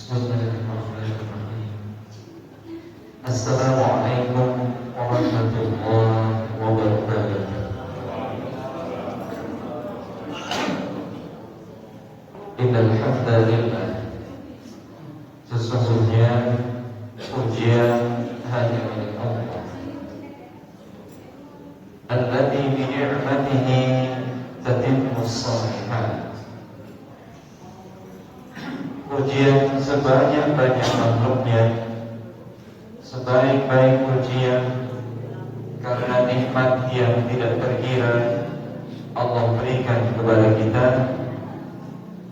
Bismillahirrahmanirrahim. Assalamualaikum warahmatullahi wabarakatuh. Innal hamdalillah, sesungguhnya pujian hanya milik Allah, alladzi bi ni'matihi tatimmus shalihat. Pujian sebanyak-banyak makhluknya, sebaik-baik pujian, karena nikmat yang tidak terkira Allah berikan kepada kita.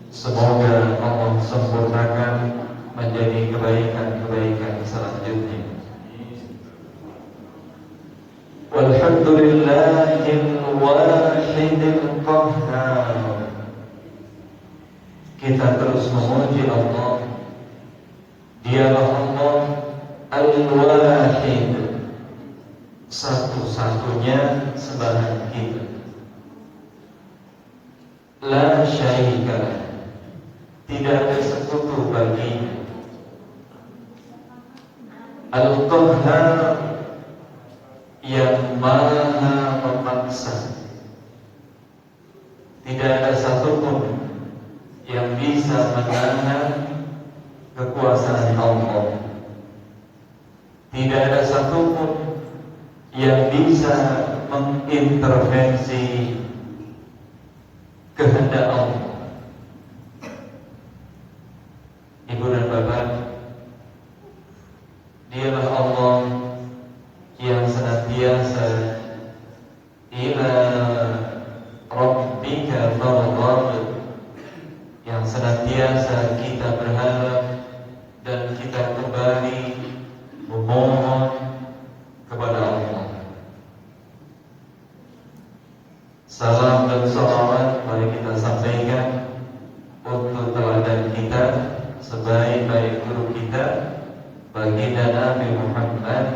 Semoga Allah sempurnakan menjadi kebaikan-kebaikan selanjutnya. Walhamdulillahil wahidil qahhar. Kita terus memuji Allah. Dialah Allah Al-Wahid, satu-satunya sembahan kita. La syarika lah, tidak ada sekutu baginya. Al-Qahhar, yang maha memaksa. Tidak ada satupun yang bisa menahan kekuasaan Allah. Tidak ada satupun yang bisa mengintervensi kehendak Allah. Ibu dan bapak, dialah Allah yang senantiasa ila rabbika farghab, yang senantiasa kita berharap dan kita kembali memohon kepada Allah. Salam dan salawat mari kita sampaikan untuk teladan kita, sebaik-baik guru kita, baginda Nabi Muhammad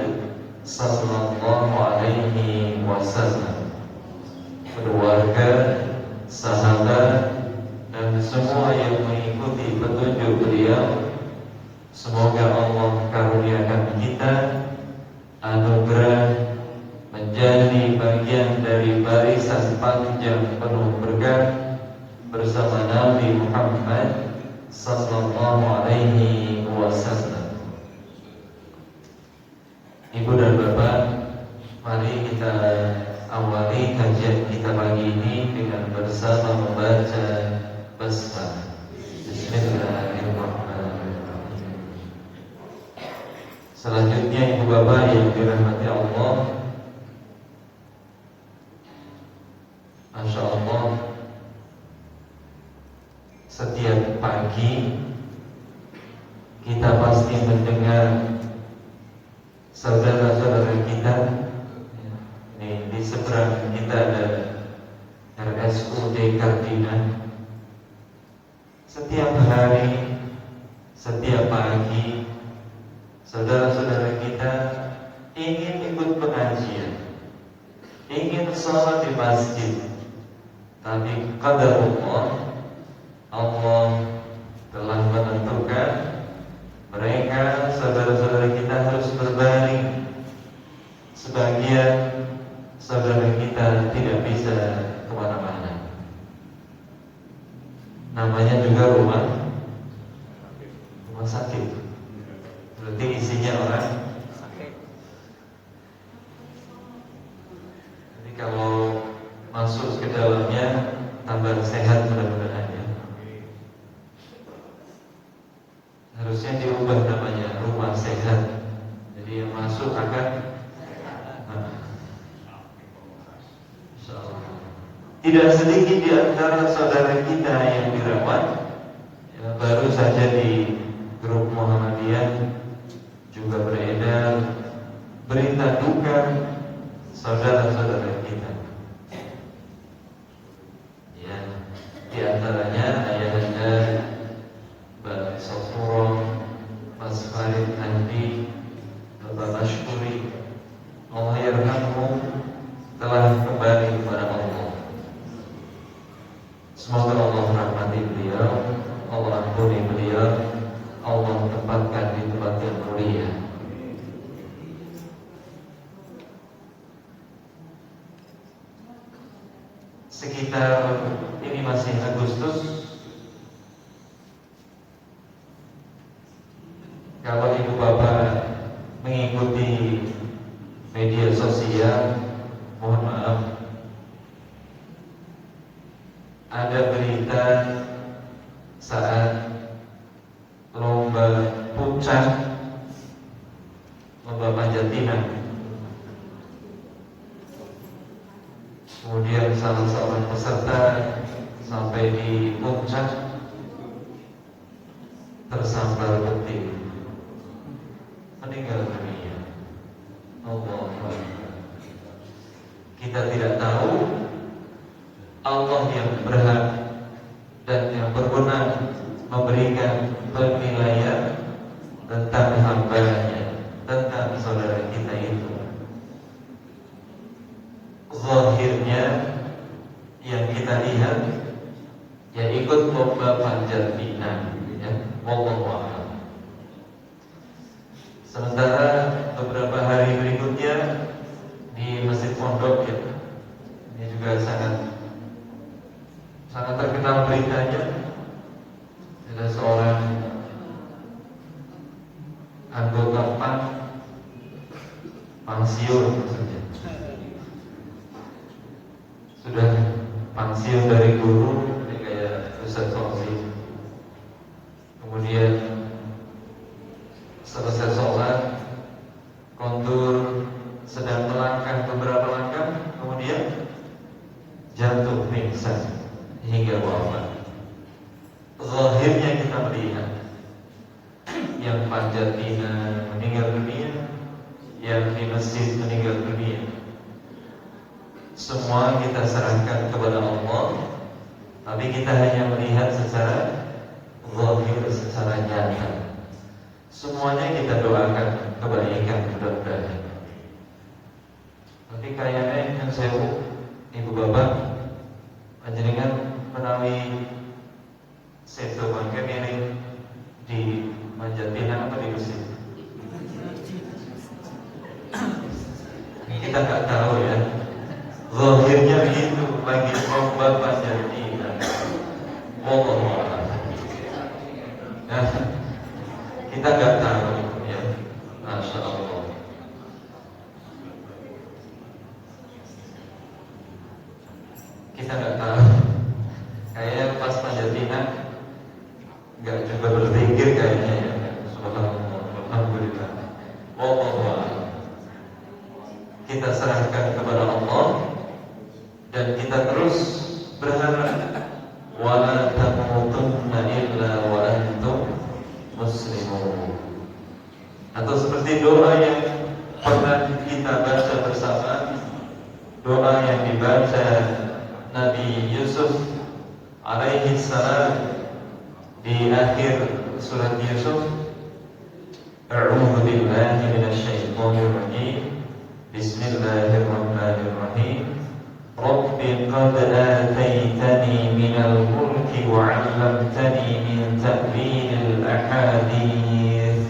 sallallahu alaihi wasallam, keluarga, sahabat, dan semua yang mengikuti petunjuk beliau. Semoga Allah karuniakan kita anugerah menjadi bagian dari barisan panjang penuh berkah bersama Nabi Muhammad sallallahu alaihi wasallam. Ibu dan bapak, mari kita awali kajian kita pagi ini dengan bersama membaca basmalah. Bismillahirrahmanirrahim. Selanjutnya ibu bapak yang dirahmati Allah, Masya Allah, setiap pagi kita pasti mendengar saudara-saudara kita. Ini di seberang kita ada RSUD Kardina. Setiap hari, setiap pagi, saudara-saudara kita ingin ikut pengajian, ingin sholat di masjid, tapi qadarullah, Allah telah menentukan mereka, saudara-saudara kita, harus berbaring. Sebagian saudara kita tidak bisa kemana-mana. Namanya juga rumah sakit. Berarti isinya orang sakit. Jadi kalau masuk ke dalamnya tambah sehat mudah-mudahan ya. Harusnya diubah namanya rumah sehat. Jadi yang masuk akan tidak sedikit di antara saudara kita yang dirawat. Ya, baru saja di grup Muhammadiyah juga beredar berita duka saudara-saudara kita. Ya, di antaranya ayahanda Mbak Sofuro, Mas Farid Andi, Bapak Mashkuri, Allah yarhamhu, telah kembali kepada Allah. Semoga Allah rahmati beliau, Allah ampuni beliau, Kalau ibu bapak mengikuti media sosial, mohon maaf, ada berita saat lomba puncak, lomba panjat pinang. Kemudian salah seorang peserta sampai di puncak tersambar petir, meninggal dunia. Allah, kita tidak tahu Allah yang berhak dan yang berwenang memberikan penilaian tentang hamba-Nya, tentang saudara kita itu. Zahirnya yang kita lihat ya ikut lomba panjat pinang, ya, wallahu a'lam. Sementara beberapa hari berikutnya di Masjid Pondok, ya, ini juga sangat terkenal beritanya. Ada seorang anggota PAN pensiun, maksudnya sudah pensiun dari guru, ini kayak Ustaz Sofi. Kemudian selesai sholat, kontur, sedang melangkah beberapa langkah, kemudian jatuh pingsan hingga wafat. Zahirnya kita melihat yang panjat pinang meninggal dunia, yang di masjid meninggal dunia. Semua kita serahkan kepada Allah, tapi kita hanya melihat secara zahir, secara nyata. Semuanya kita doakan kebaikan, mudah-mudahan. Tapi kayaknya yang saya ibu bapak panjenengan menawi seto bangke miring di panjat pinang apa di masjid? Kita nggak tahu ya. Zahirnya begitu, lagi lomba panjat pinang. Wallahu a'lam. Nah, kita nggak tahu, ya. Masya Allah. Kita nggak tahu. Kayaknya pas panjat pinang nggak coba berpikir kayaknya, ya. Subhanallah, alhamdulillah. Wallahu a'lam. Kita serahkan kepada Allah dan kita terus berharap wala tamutunna illa wa antum muslimun. Atau seperti doa yang pernah kita baca bersama, doa yang dibaca Nabi Yusuf alaihi salam di akhir surat Yusuf. A'udzu billahi minasyaitonir rajim. Bismillahirrahmanirrahim. Rabbi qad ataitani minal mulki wa 'allamtani min ta'wilil ahadits.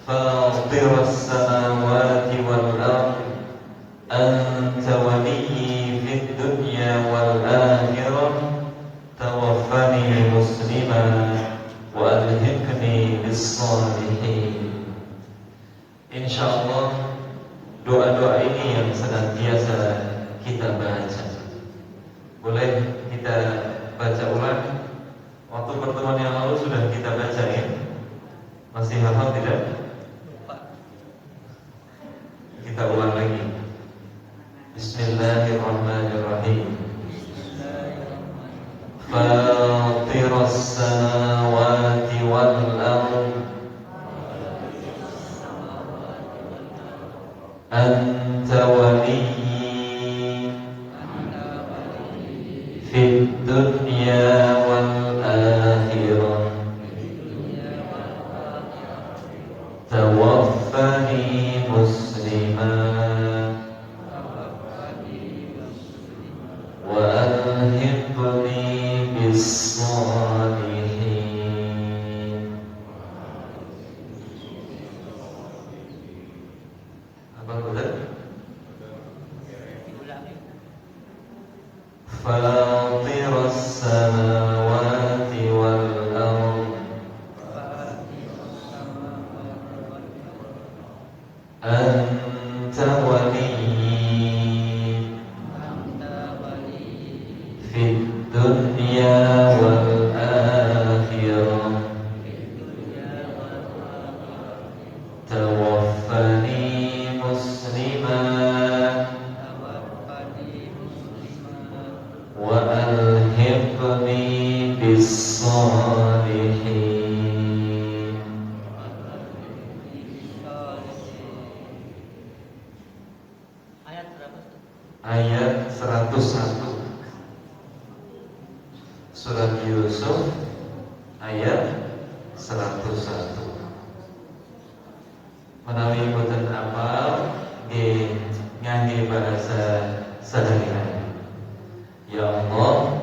Fatiras samawati wal ardh, anta waliyyi fid dunya wal akhirah. Tawaffani musliman wa alhiqni bis salihin. Insyaallah doa-doa ini yang senantiasa kita baca. Boleh kita baca ulang? Waktu pertemuan yang lalu sudah kita baca, ya? Masih hafal tidak? Kita ulang lagi. Bismillahirrahmanirrahim. Fatiras samawati wal ardh, anta waliyyi fid dunya wal akhirah. Tawaffani musliman wa alhiqni bis salihin. الصالحين. Ayat 101 Surat Yusuf ayat 101. Menawi boten apal nggih ngangge bahasa sehari-hari. Ya Allah,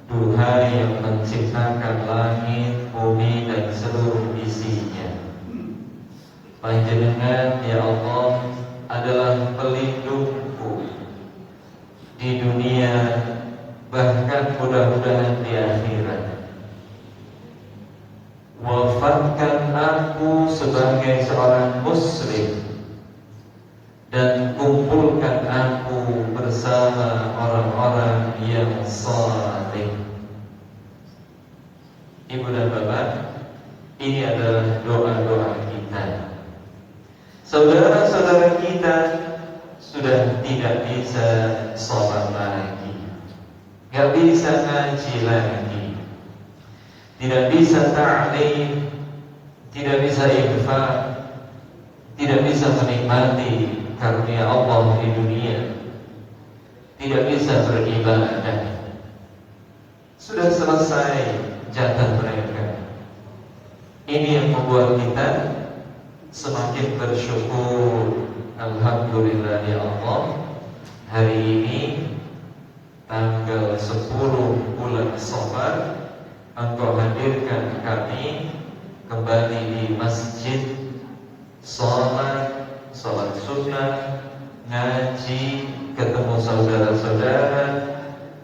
Tuhan yang menciptakan langit, bumi dan seluruh isinya. Panjenengan ya Allah adalah pelindungku di dunia, bahkan mudah-mudahan di akhirat. Wafatkan aku sebagai seorang muslim dan kumpulkan aku bersama orang-orang yang saleh. Ibu dan bapak, ini adalah doa-doa kita. Saudara-saudara kita sudah tidak bisa sholat lagi, gak bisa ngaji lagi, tidak bisa ta'lim, tidak bisa infak, tidak bisa menikmati karunia Allah di dunia, tidak bisa beribadah. Sudah selesai jatah mereka. Ini yang membuat kita semakin bersyukur. Alhamdulillah ya Allah, hari ini tanggal 10 bulan Safar, Engkau hadirkan kami kembali di masjid, sholat sunnah, ngaji, ketemu saudara-saudara,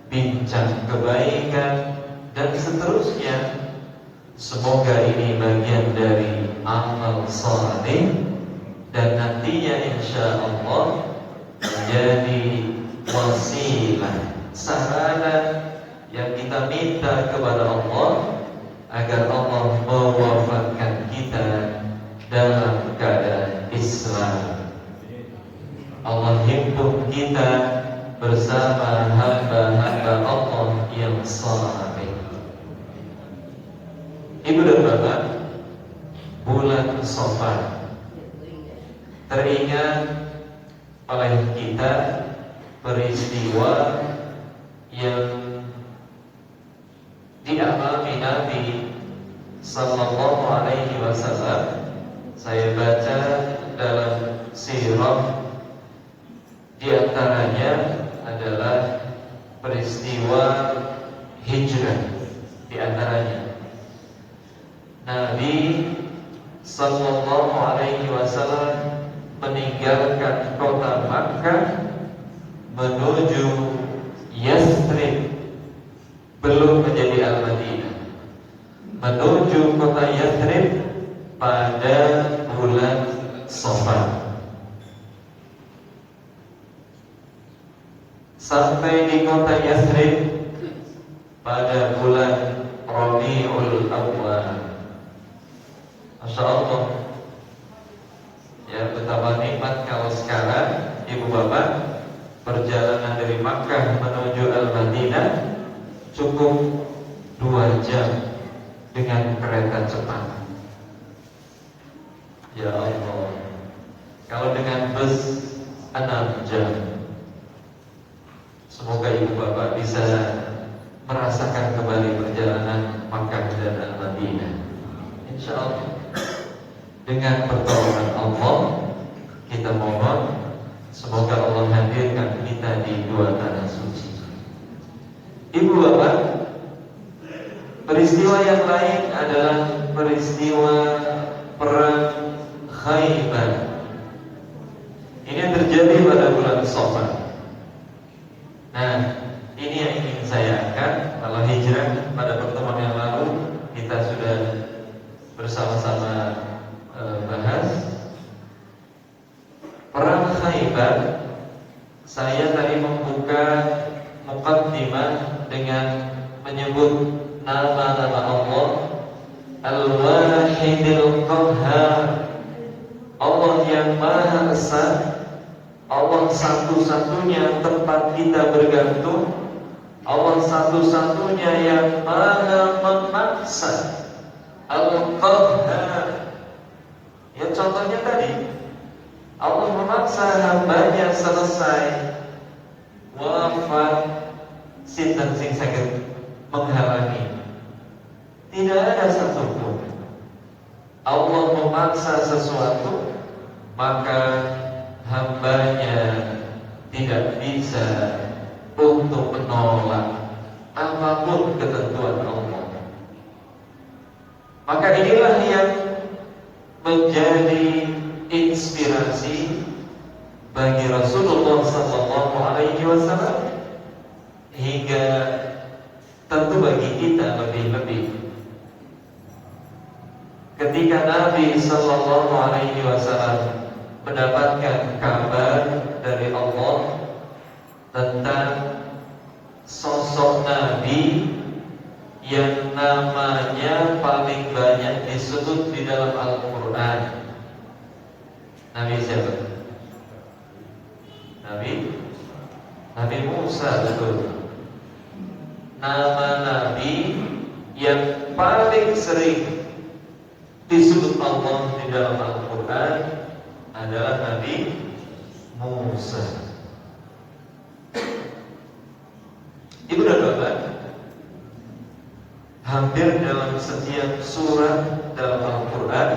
bincang kebaikan dan seterusnya. Semoga ini bagian dari amal saleh dan nantinya insya Allah menjadi wasilah, sarana yang kita minta kepada Allah agar Allah mewafatkan kita dalam keadaan Islam. Allah himpun kita bersama hamba-hamba Allah yang saleh. Ibu dan bapak, bulan Safar teringat oleh kita peristiwa yang dialami Nabi Sallallahu Alaihi Wasallam. Saya baca dalam sirah, di antaranya adalah peristiwa hijrah. Di antaranya Nabi Sallallahu Alaihi Wasallam meninggalkan kota Makkah menuju Yathrib, belum menjadi Al-Madinah, menuju kota Yathrib pada bulan Safar. Sampai di kota Yathrib pada bulan Rabiul Awwal. Masya Allah, ya betapa nikmat kalau sekarang ibu bapak perjalanan dari Makkah menuju Al-Madinah cukup 2 jam dengan kereta cepat. Ya Allah, kalau dengan bus 6 jam. Semoga ibu bapak bisa merasakan kembali perjalanan Makkah dan Al-Madinah, insya Allah. Dengan pertolongan Allah kita mohon semoga Allah hadirkan kita di 2 tanah suci. Ibu bapak, peristiwa yang lain adalah peristiwa perang Khaybar. Ini yang terjadi pada bulan Safar. Nah, ini yang ingin saya angkat. Kalau hijrah pada pertemuan yang lalu kita sudah bersama-sama bahas. Perang Khaybar, saya tadi membuka muqaddimah dengan menyebut nama-nama Allah Al-Wahidil Qahhar, Allah yang Maha Esa, Allah satu-satunya tempat kita bergantung, Allah satu-satunya yang maha memaksa, Al-Qahhar. Ya contohnya tadi, Allah memaksa hambanya selesai wafat, sinten sing saged menghalangi. Tidak ada satupun. Allah memaksa sesuatu, maka hambanya tidak bisa untuk menolak apapun ketentuan Allah. Maka inilah yang menjadi inspirasi bagi Rasulullah SAW, hingga tentu bagi kita lebih-lebih ketika Nabi SAW mendapatkan kabar dari Allah tentang sosok Nabi yang namanya paling banyak disebut di dalam Al-Quran. Nabi siapa? Nabi Musa, betul. Nama Nabi yang paling sering disebut Allah di dalam Al-Quran adalah Nabi Musa. Ibu dan bapak, hampir dalam setiap surat dalam Al-Quran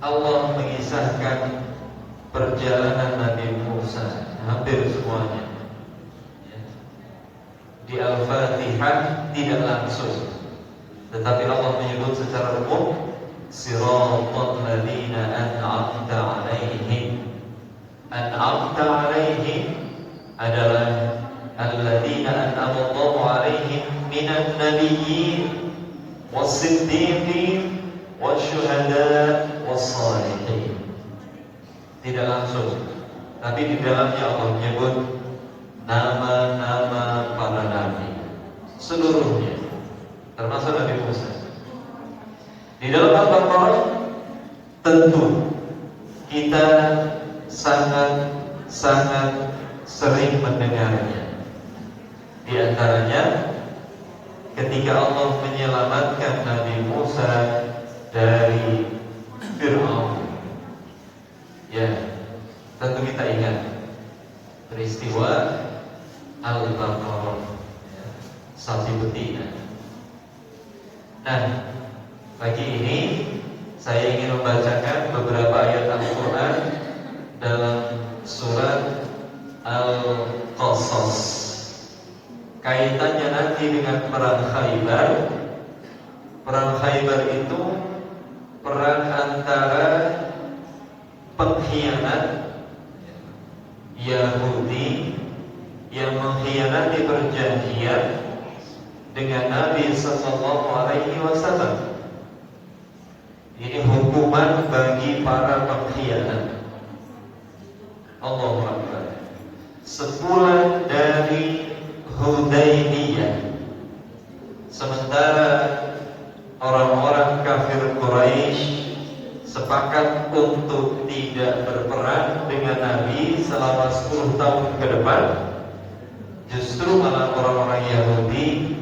Allah mengisahkan perjalanan Nabi Musa, hampir semuanya. Di Al-Fatihah tidak langsung, tetapi Allah menyebut secara umum Siratal ladzina an'amta 'alaihim. An'amta 'alaihim adalah alladzina an'ama Allahu 'alaihim minan nabiyyin was-siddiqin wasyuhada was-salihin. Tidak langsung, tapi di dalamnya Allah menyebut nama-nama para nabi seluruhnya, termasuk Nabi Musa. Di dalam Al-Baqarah tentu kita sangat sering mendengarnya. Di antaranya ketika Allah menyelamatkan Nabi Musa dari Fir'aun. Ya, tentu kita ingat peristiwa Al-Baqarah, ya, sapi betina. Nah, pagi ini saya ingin membacakan beberapa ayat Al-Quran dalam surat Al-Qasas. Kaitannya nanti dengan perang Khaybar. Perang Khaybar itu perang antara pengkhianat Yahudi yang mengkhianati perjanjian dengan Nabi SAW. Ini hukuman bagi para pengkhianat. Allahu Akbar. Sebulan dari Hudaybiyah, sementara orang-orang kafir Quraisy sepakat untuk tidak berperang dengan Nabi selama 10 tahun ke depan, justru malah orang-orang Yahudi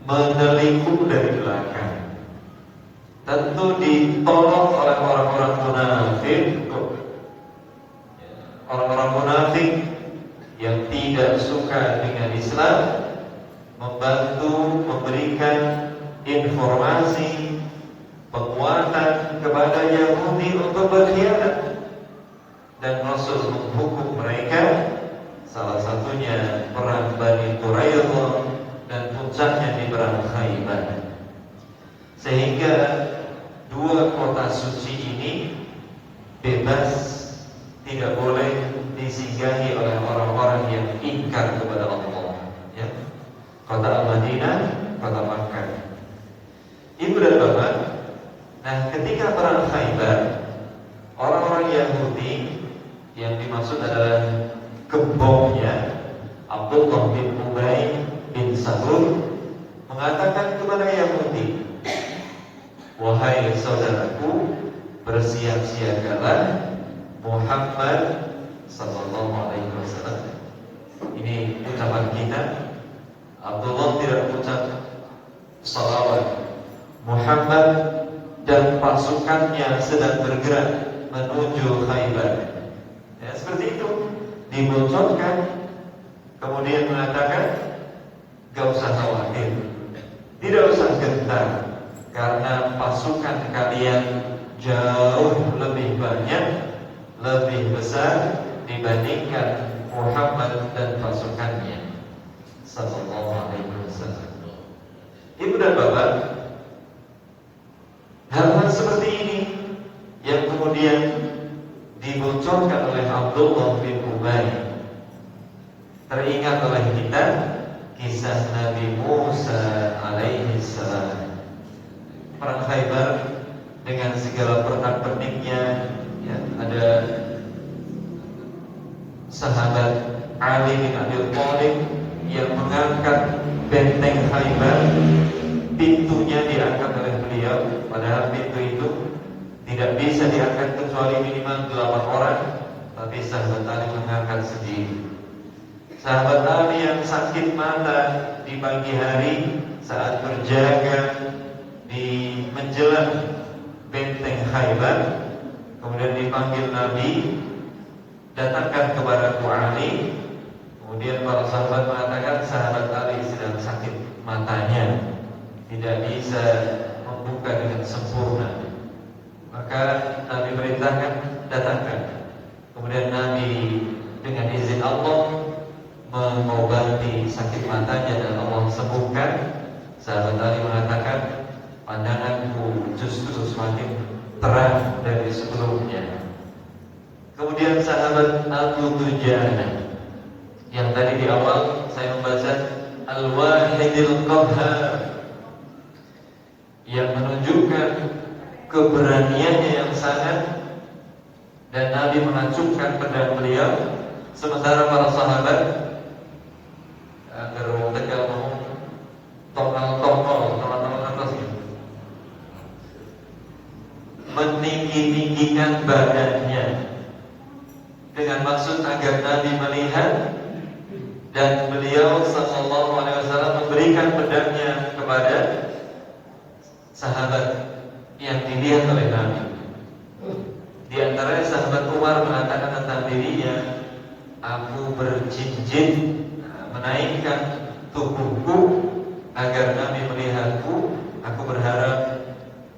menelikung dari belakang. Tentu ditolong oleh orang-orang munafik, orang-orang munafik yang tidak suka dengan Islam, membantu memberikan informasi penguatan kepada Yahudi untuk berkhianat, dan Rasul menghukum mereka. Salah satunya perang Bani Quraidah dan puncaknya di perang Khaybar. Sehingga dua kota suci ini bebas, tidak boleh disinggahi oleh orang-orang yang ingkar kepada Allah, ya. Kota Al-Madinah, kota Makkah. Ibu dan bapak, nah ketika perang Khaybar, orang-orang Yahudi yang dimaksud adalah gembongnya Abdullah bin Ubay bin Salul mengatakan kepada Yahudi, wahai saudaraku, bersiap-siagalah Muhammad sallallahu alaihi wasallam. Ini ucapan kita Abdullah tidak mengucap salawat. Muhammad dan pasukannya sedang bergerak menuju Khaybar. Ya, seperti itu dibocorkan. Kemudian mengatakan, gak usah khawatir, tidak usah gentar, karena pasukan kalian jauh lebih banyak, lebih besar dibandingkan Muhammad dan pasukannya sallallahu alaihi wasallam. Ibu dan bapak, hal-hal seperti ini yang kemudian dibocorkan oleh Abdullah bin Ubay. Teringat oleh kita kisah Nabi Musa alaihi salam, perang Khaybar dengan segala pernak-perniknya. Ya, ada sahabat Ali bin Abi Thalib yang mengangkat benteng Khaybar. Pintunya diangkat oleh beliau, padahal pintu itu tidak bisa diangkat kecuali minimal 8 orang, tapi sahabat Ali mengangkat sendiri. Sahabat Ali yang sakit mata di pagi hari saat berjaga di menjelang benteng Khaybar, kemudian dipanggil Nabi, datangkan kepada Ali. Kemudian para sahabat mengatakan sahabat Ali sedang sakit matanya, tidak bisa membuka dengan sempurna. Maka Nabi perintahkan datangkan. Kemudian Nabi dengan izin Allah mengobati sakit matanya dan Allah sembuhkan. Sahabat Ali mengatakan, pandanganku justru semakin terang dari sebelumnya. Kemudian sahabat Abu Dujana yang tadi di awal saya membaca Al-Wahidil Qahhar, yang menunjukkan keberaniannya yang sangat, dan Nabi mengacungkan pedang beliau, sementara para sahabat agar orang Tegal ngomong tongol atas meninggi-tinggikan badannya dengan maksud agar Nabi melihat, dan beliau sallallahu alaihi wasallam memberikan pedangnya kepada sahabat yang dilihat oleh Nabi. Di antaranya sahabat Umar mengatakan tentang dirinya, aku berjinjit menaikkan tubuhku agar Nabi melihatku. Aku berharap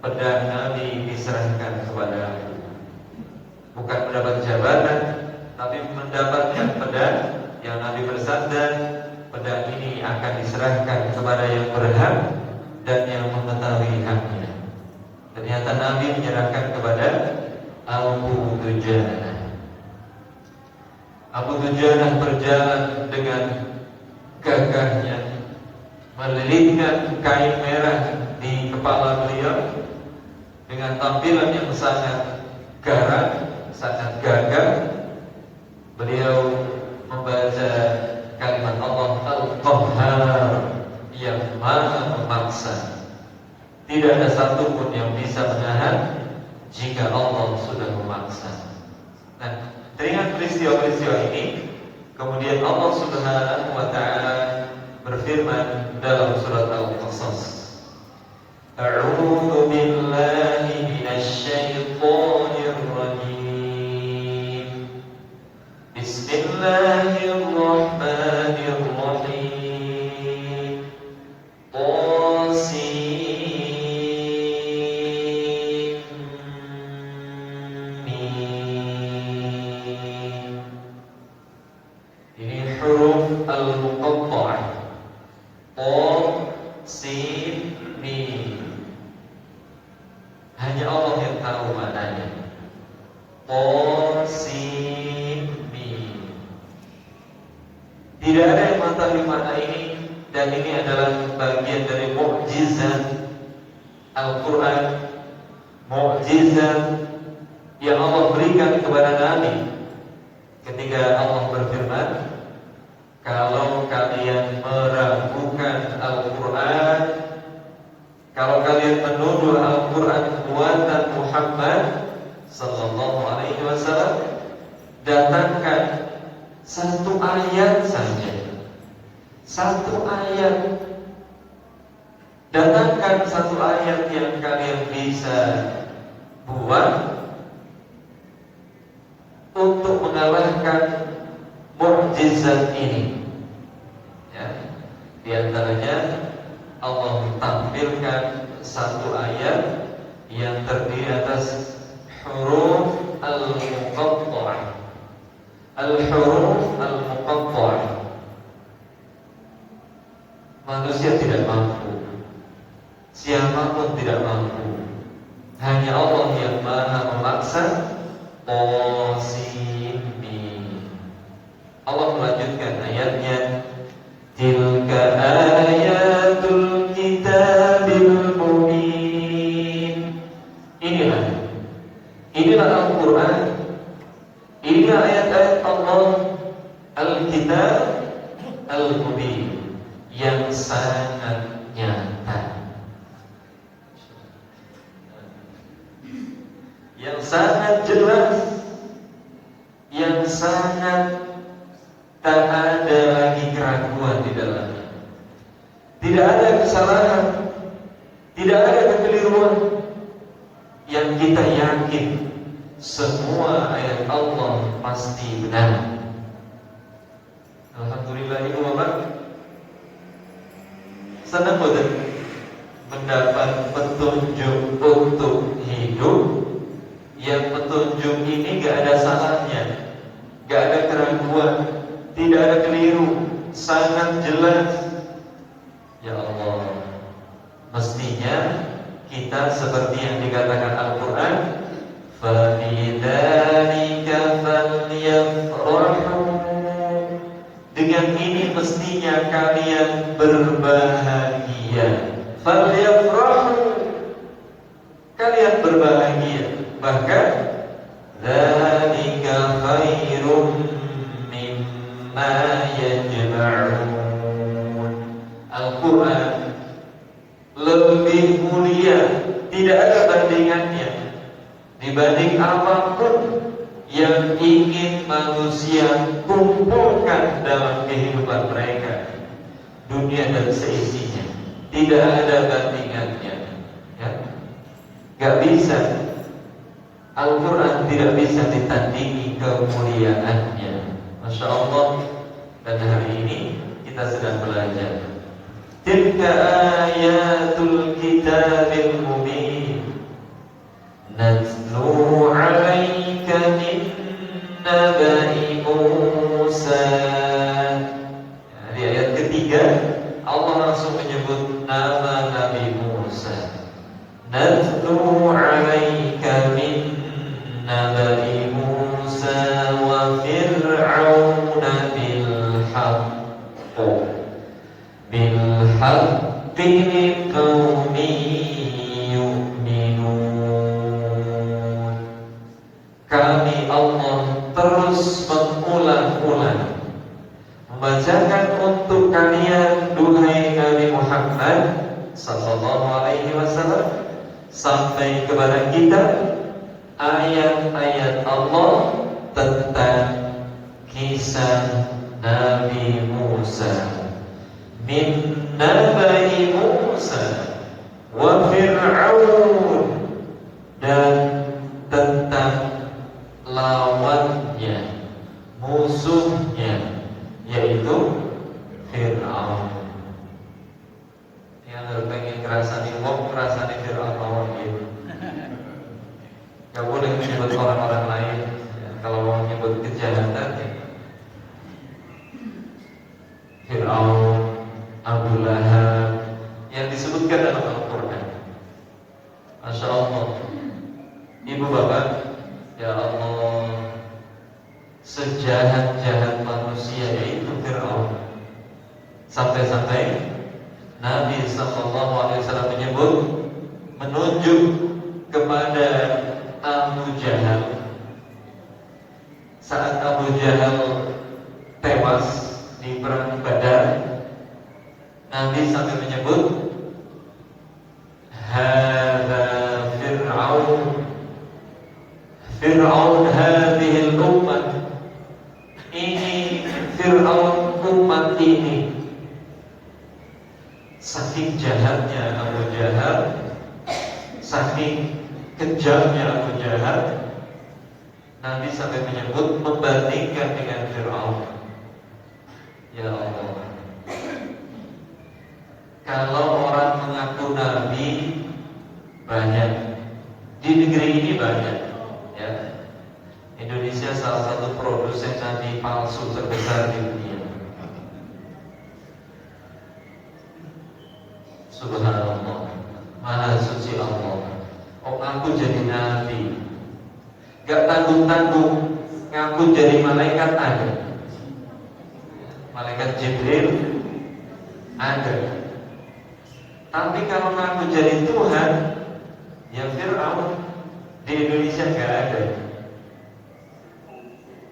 pedang Nabi diserahkan kepada aku, bukan mendapat jabatan, tapi mendapatkan pedang yang Nabi bersabda, pedang ini akan diserahkan kepada yang berhak dan yang mengetahui haknya. Ternyata Nabi menyerahkan kepada Abu Dujana. Abu Dujana berjalan dengan gagahnya, melilitkan kain merah di kepala beliau dengan tampilan yang sangat garang, sangat gagah. Beliau membaca kalimat Allah Al-Qahhar, yang maha memaksa. Tidak ada satupun yang bisa menahan jika Allah sudah memaksa. Nah, teringat peristiwa-peristiwa ini, kemudian Allah Subhanahu wa ta'ala berfirman dalam surat Al-Qasas, A'udzu billahi minasy syaithanir rajim. Bismillahirrahmanirrahim. Ini huruf al-muqatta'ah. Sin, mim. Hanya Allah yang tahu maknanya. Sin, mim. Tidak ada yang mengetahui makna ini, dan ini adalah bagian dari mukjizat Al-Quran, mukjizat yang Allah berikan kepada Nabi ketika Allah berfirman, kalau kalian meragukan Al-Quran, kalau kalian menuduh Al-Quran buatan Muhammad sallallahu alaihi wasallam, datangkan satu ayat saja, satu ayat, datangkan satu ayat yang kalian bisa buat untuk mengalahkan mukjizat ini. Ya, di antaranya Allah tampilkan satu ayat yang terdiri atas huruf al-muqatta'ah. Al-huruf al-muqatta'ah. Manusia tidak mampu, siapapun tidak mampu. Hanya Allah yang Maha memaksa. Qasim. Allah melanjutkan ayatnya, tilka ayatul kitabil mubin. Inilah Al-Quran. Inilah ayat-ayat Allah, Al-Kitab Al-Mubin, yang sangat nyata, yang sangat jelas, yang sangat tak ada lagi keraguan di dalamnya. Tidak ada kesalahan, tidak ada kekeliruan. Yang kita yakin semua ayat Allah pasti benar. Alhamdulillah ibu bapak, senang betul mendapat petunjuk untuk hidup. Yang petunjuk ini gak ada salahnya, gak ada keraguan, tidak ada keliru, sangat jelas. Ya Allah, mestinya kita seperti yang dikatakan Al-Quran, فَبِذَلِكَ فَلْيَفْرَحُوا. Dengan ini mestinya kalian berbahagia. فَلْيَفْرَحُوا, kalian berbahagia. Bahkan dzalika khairum mimma yajma'un. Al-Quran lebih mulia, tidak ada bandingannya dibanding apapun yang ingin manusia kumpulkan dalam kehidupan mereka, dunia dan seisinya. Tidak ada bandingannya, ya. Gak bisa. Al-Quran tidak bisa ditandingi kemuliaannya. Masya Allah. Dan hari ini kita sedang belajar tilka ayatul kitabil mubin natlu 'alaika min naba'i Musa. Di ayat ketiga Allah langsung menyebut nama Nabi Musa. Natlu 'alaika min naba'i Musa wa fir'auna bil haqqi liqaumin yu'minun. Kami Allah terus mengulang-ulang membacakan untuk kalian, duhai Nabi Muhammad sallallahu alaihi wasallam, sampai kepada kita ayat-ayat Allah tentang kisah Nabi Musa, min nabai Musa wa Fir'aun, dan tentang lawannya, musuhnya, yaitu Fir'aun. Yang pengen ngerasani wong, ngerasani Fir'aun lawan gitu. Gak boleh menyebut orang-orang lain, ya. Kalau mau menyebut kejahatan, ya. Fir'aun, Abu Lahab, yang disebutkan dalam Al-Quran. Masya Allah. Ibu bapak, ya Allah, sejahat-jahat manusia yaitu Fir'aun. Sampai-sampai Nabi SAW menyebut, menunjuk kepada Abu Jahal. Saat Abu Jahal tewas di perang Badar, Nabi sampai menyebut, hadza Fir'aun, Fir'aun hadhil ummah, ini Fir'aun umat ini. saking kejamnya Abu Jahal, Nabi sampai menyebut membandingkan dengan Fir'aun. Ya Allah, kalau orang mengaku Nabi banyak, di negeri ini banyak, ya. Indonesia salah satu produsen nabi palsu terbesar di dunia. Subhanallah, Maha suci Allah. Oh, ngaku jadi nabi, gak tanggung-tanggung ngaku jadi malaikat ada. Malaikat Jibril ada. Tapi kalau ngaku jadi Tuhan, ya Fir'aun di Indonesia gak ada.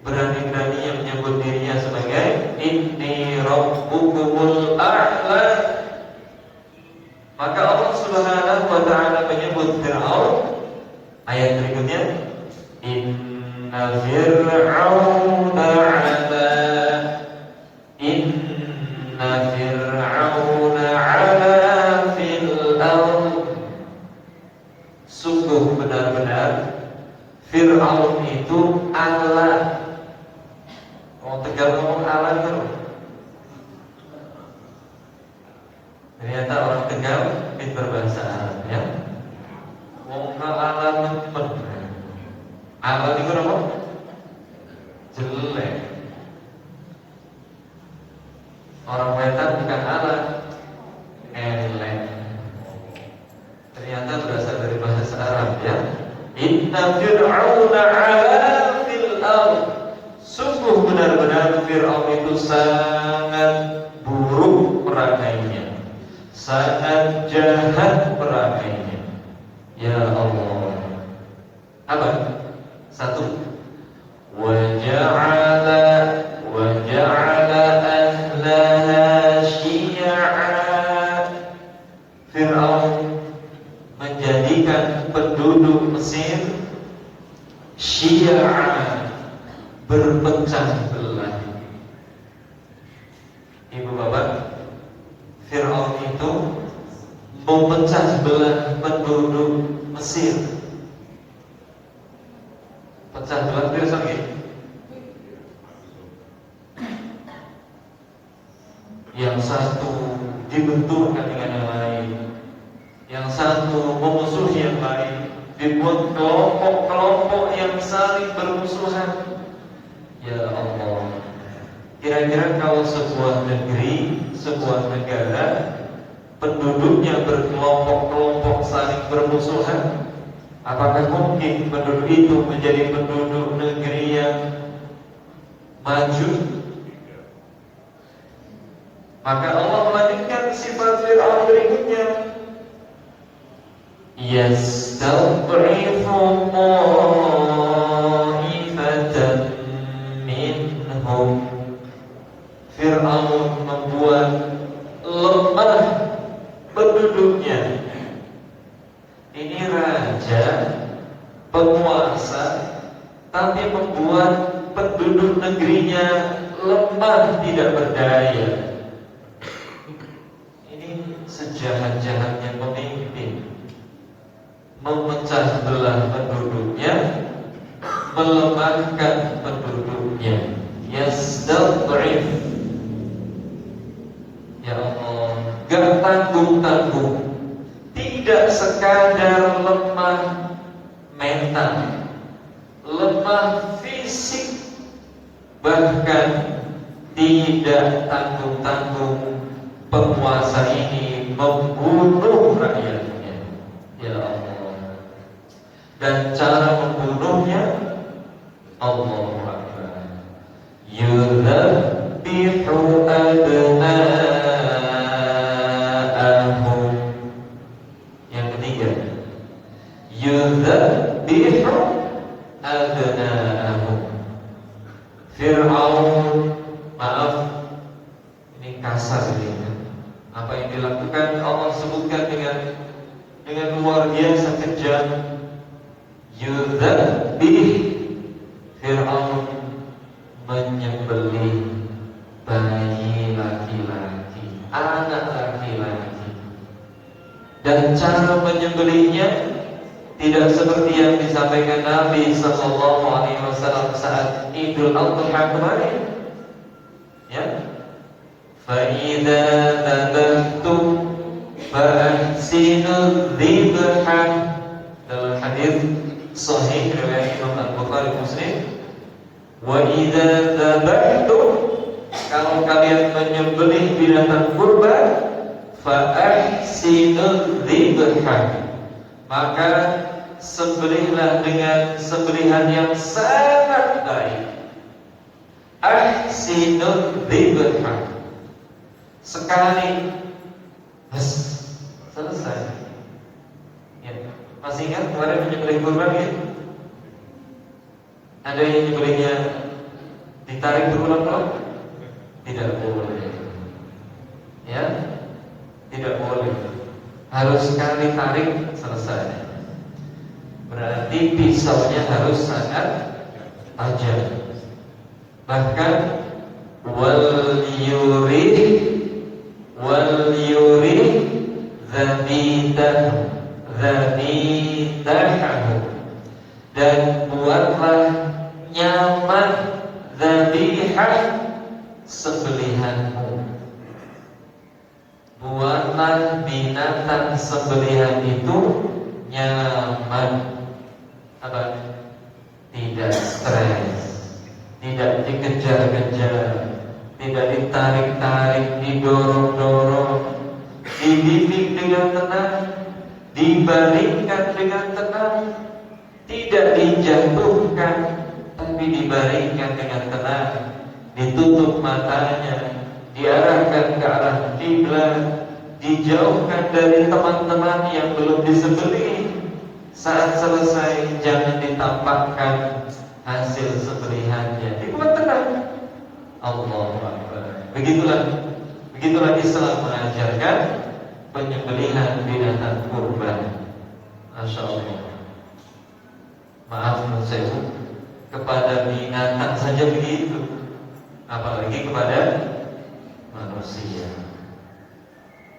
Berani-beraninya menyebut dirinya sebagai Inni Rabbukumul A'la. Maka Allah Subhanahu wa ta'ala menyebut Fir'aun. Ayat berikutnya, Inna Fir'auna 'ala Inna Fir'auna 'ala fil ardh. Sungguh benar-benar Fir'aun itu ala. Orang Tegal ngomong ala itu. Ternyata orang Tegal pintar bahasa Arab, ya. Ngomong ala men. Ala itu apa? Jelek. Orang Wetan bukan ala, elek. Ternyata berasal dari bahasa Arab, ya. Inna Fir'auna 'ala fil ardh. Sungguh benar-benar Fir'aun itu sangat buruk perakainya, sangat jahat perakainya. Ya Allah. Apa? Satu, waja'ala ahlaha syi'a. Fir'aun menjadikan penduduk Mesir syi'a, berpecah belah. Ibu bapak, Fir'aun itu memecah belah penduduk Mesir. Pecah belah pirsa nggih? Yang satu dibenturkan dengan yang lain, yang satu memusuhi yang lain, dibuat kelompok-kelompok yang saling bermusuhan. Ya Allah, kira-kira kalau sebuah negeri, sebuah negara, penduduknya berkelompok-kelompok saling bermusuhan, apakah mungkin penduduk itu menjadi penduduk negeri yang maju? Maka Allah melanjutkan sifat Fir'aun berikutnya, yastad'ifu ta'ifatan minhum. Fir'aun membuat lemah penduduknya. Ini raja, penguasa, tapi membuat penduduk negerinya lemah, tidak berdaya. Ini sejahat-jahatnya pemimpin, memecah belah penduduknya, melemahkan penduduknya. Yastad'if. Ya Allah, gak tanggung-tanggung. Tidak sekadar lemah mental, lemah fisik, bahkan tidak tanggung-tanggung penguasa ini membunuh rakyatnya. Ya Allah. Dan cara membunuhnya, Allahu Akbar, yudhabbihu abna'ahum. Yang ketiga, yudhabbihu abna'ahum. Fir'aun, maaf, ini kasar ini. Apa yang dilakukan Allah sebutkan dengan luar biasa kejam. Yudhabbih. Fir'aun menyembelih bayi laki-laki, anak laki-laki. Dan cara menyembelihnya tidak seperti yang disampaikan Nabi Sallallahu Alaihi Wasallam saat Idul Adha kemarin. Ya, فَإِذَا ذَبَحْتُمْ فَأَحْسِنُوا الذِّبْحَ, dalam hadis Sahih riwayat Imam Al-Bukhari Muslim. وَإِذَا ذَبَحْتُمْ, kalau kalian menyembelih binatang kurban, فَأَحْسِنُوا الذِّبْحَ, maka sembelihlah dengan sembelihan yang sangat baik. Ahsinul dzibha, sekali selesai. Ya, masih ingat kemarin menyembelih kurban ya? Ada yang menyembelihnya ditarik berulang-ulang? Tidak boleh. Ya, tidak boleh. Harus sekali tarik selesai. Berarti pisaunya harus sangat tajam. Bahkan wal yurih zabitahu, dan buatlah nyaman zabihah, sembelihanmu. Buatlah binatang sembelihan itu nyaman. Apa? Tidak stres, tidak dikejar-kejar, tidak ditarik-tarik, didorong-dorong, dibimbing dengan tenang, dibaringkan dengan tenang, tidak dijatuhkan, tapi dibaringkan dengan tenang, ditutup matanya, diarahkan ke arah kiblat, dijauhkan dari teman-teman yang belum disembelih. Saat selesai jangan ditampakkan hasil sembelihannya, dibuat tenang. Allahu Akbar. Begitulah Islam mengajarkan penyembelihan binatang kurban. Masya Allah. Maaf saya, kepada binatang saja begitu, apalagi kepada manusia.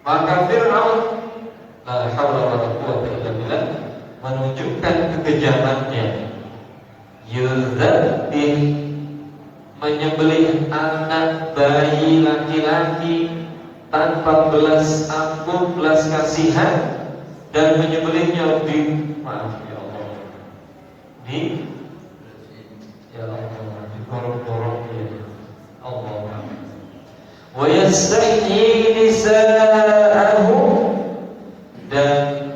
Maka Fir'aun, la haula wala quwwata illa billah, menunjukkan kekejamannya. Yudzabih, menyembelih anak bayi laki-laki tanpa belas ampun, belas kasihan, dan menyembelihnya di, maaf ya Allah, dikorok-korok ya Allah. Wa yastahyi nisa'ahu, dan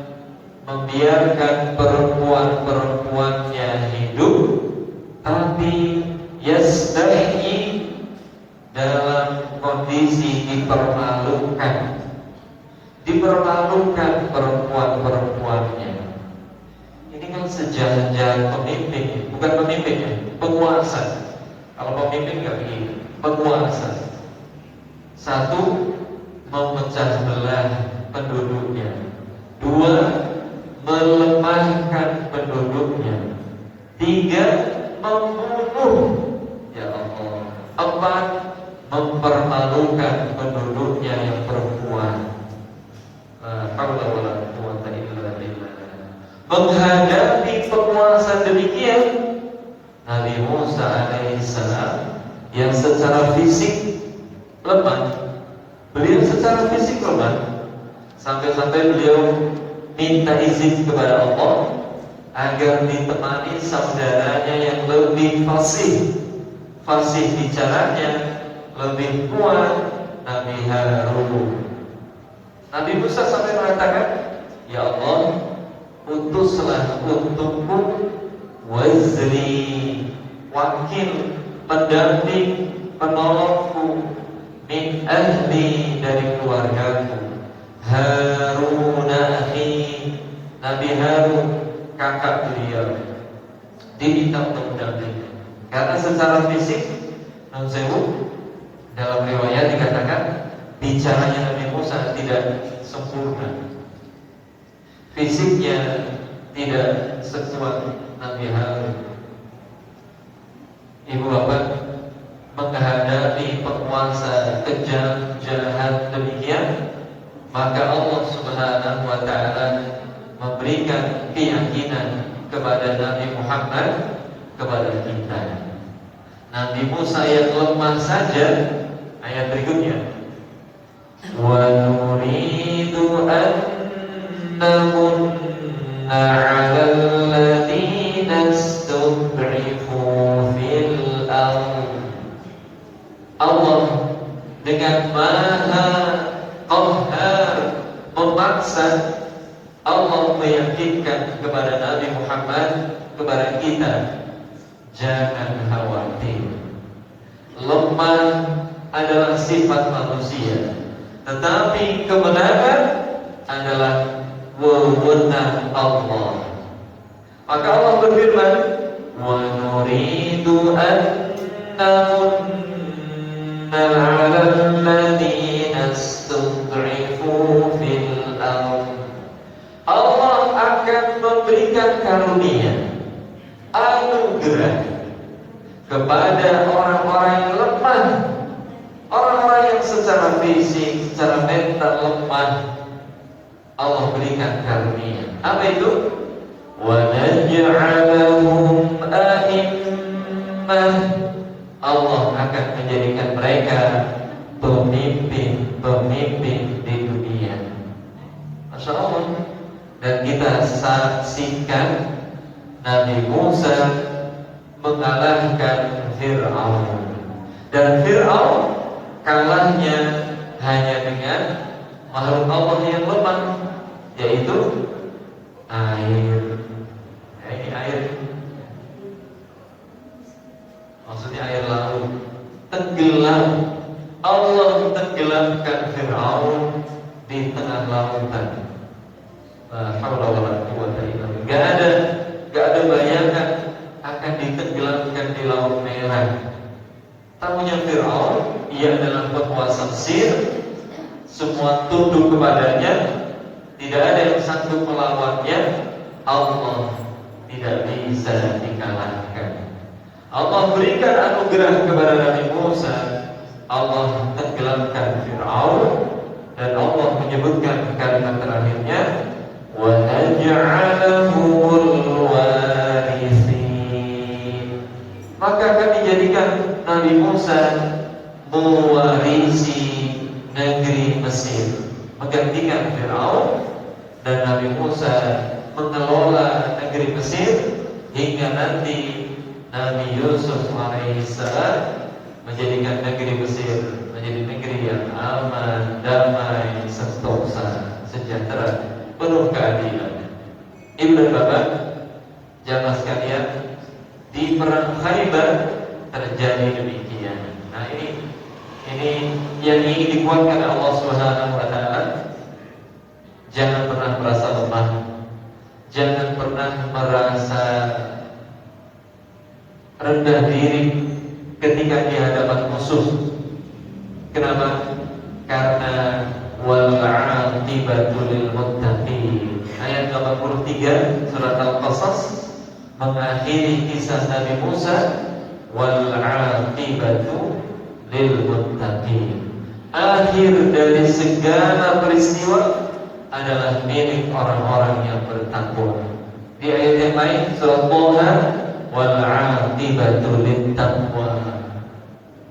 membiarkan perempuan-perempuannya hidup, tapi yastahyi dalam kondisi dipermalukan perempuan-perempuannya. Ini kan sejalan-jalan pemimpin, bukan pemimpin ya, penguasa. Kalau pemimpin nggak begitu, penguasa. Satu, memecah belah penduduknya. Dua, melemahkan penduduknya. Tiga, membunuh. Ya Allah. Empat, mempermalukan penduduknya yang perempuan. Menghadapi penguasa demikian, Nabi Musa alaihissalam yang secara fisik lemah, beliau secara fisik lemah, sampai-sampai beliau minta izin kepada Allah agar ditemani saudaranya yang lebih fasih bicaranya, lebih kuat, Nabi Harun. Nabi Musa sampai mengatakan, ya Allah, utuslah untukku wazri, wakil, pendamping, penolongku, min ahli, dari keluargaku, Harun akhi, Nabi Harun kakak beliau, diminta untuk mendampingi. Karena secara fisik, dalam riwayat dikatakan bicaranya Nabi Musa tidak sempurna, fisiknya tidak sekuat Nabi Harun. Ibu bapak, menghadapi penguasa kejam, jahat demikian, maka Allah Subhanahu wa ta'ala memberikan keyakinan kepada Nabi Muhammad, kepada kita. Nabi Musa yang lemah saja, ayat berikutnya, wa nuridu an namunna 'alal ladzina istud'ifu fil ardh. Allah dengan maha qahhar memaksa, Allah meyakinkan kepada Nabi Muhammad, kepada kita, jangan khawatir. Lemah adalah sifat manusia, tetapi kebenaran adalah wewenang Allah. Maka Allah berfirman, wa nuridu an namunna 'alal ladzina istud'ifu fil ardh. Allah akan memberikan karunia, anugerah kepada orang-orang yang lemah, orang-orang yang secara fisik, secara mental lemah. Allah berikan karunia. Apa itu? Wa naj'alahum a'immah. Allah akan menjadikan mereka pemimpin-pemimpin di dunia. Masya Allah. Dan kita saksikan Nabi Musa mengalahkan Fir'aun. Dan Fir'aun kalahnya hanya dengan makhluk Allah yang lemah, yaitu air. Ya, ini air. Maksudnya air laut. Tenggelam. Allah tenggelamkan Fir'aun di tengah lautan. La haula wala quwwata illa billah. Gak ada bayangan akan ditenggelamkan di Laut Merah. Tamunya Fir'aun, ia adalah penguasa Mesir, semua tunduk kepadanya, tidak ada yang sanggup melawannya. Allah tidak bisa dikalahkan. Allah berikan anugerah kepada Nabi Musa. Allah tenggelamkan Fir'aun, dan Allah menyebutkan kalimat terakhirnya, wa naj'alahumul warithin. Maka akan dijadikan Nabi Musa mewarisi negeri Mesir, menggantikan Fir'aun, dan Nabi Musa mengelola negeri Mesir hingga nanti Nabi Yusuf alaihissalam menjadikan negeri Mesir menjadi negeri yang aman, damai, sentosa, sejahtera, penuh keadilan. Ibu dan bapak, jamaah sekalian, di perang Khaybar terjadi demikian. Nah, ini yang ingin dikuatkan Allah Subhanahu wa taala. Jangan pernah merasa lemah. Jangan pernah merasa rendah diri ketika di hadapan musuh. Kenapa? Karena wal 'aqibatu lil muttaqin. Ayat 83 surat Al-Qasas mengakhiri kisah Nabi Musa, wal 'aqibatu lil muttaqin. Akhir dari segala peristiwa adalah milik orang-orang yang bertakwa. Di ayat yang lain surat Thaha, wal 'aqibatu lit taqwa.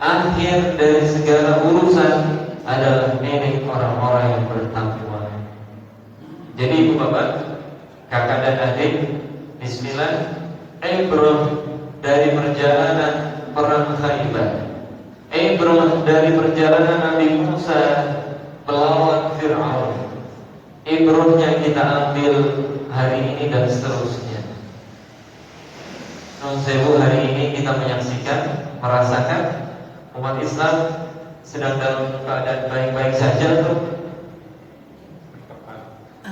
Akhir dari segala urusan adalah milik orang-orang yang bertakwa. Jadi ibu bapak, kakak dan adik, bismillah, ibrah dari perjalanan perang Khaybar, ibrah dari perjalanan Nabi Musa melawan Fir'aun, ibrahnya kita ambil hari ini dan seterusnya. Nonsewu, hari ini kita menyaksikan, merasakan umat Islam sedang dalam keadaan baik-baik saja tuh.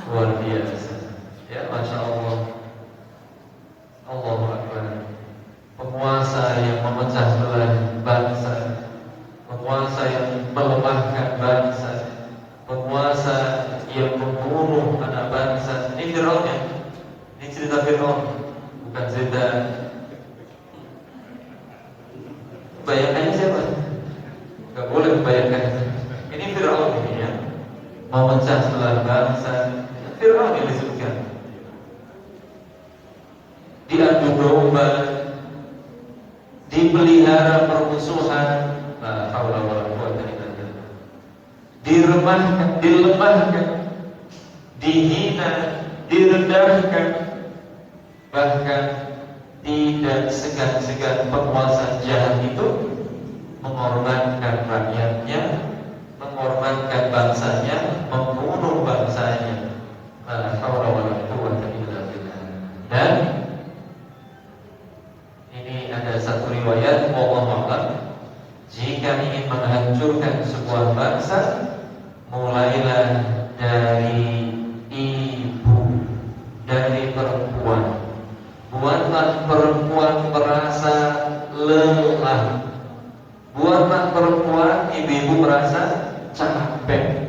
Luar biasa. Ya, Masya Allah. Allahu Akbar. Penguasa yang memecah belah bangsa, penguasa yang melemahkan bangsa, penguasa yang membunuh anak bangsa. Ini Fir'aun ya. Ini cerita Fir'aun, bukan cerita. Bayangannya siapa? Gak boleh membayangkan. Ini Fir'aun ini ya, memecah belah bangsa. Fir'aun yang disebutkan. kedua dipelihara permusuhan, la haula wala quwwata illa billah. Diremahkan, dilemahkan, dihina, direndahkan, bahkan tidak segan-segan penguasa jahat itu mengorbankan rakyatnya, mengorbankan bangsanya, membunuh bangsanya. La haula wala quwwata illa billah. Dan ini ada satu riwayat, wallahu a'lam, jika ingin menghancurkan sebuah bangsa, mulailah dari ibu, dari perempuan. Buatlah perempuan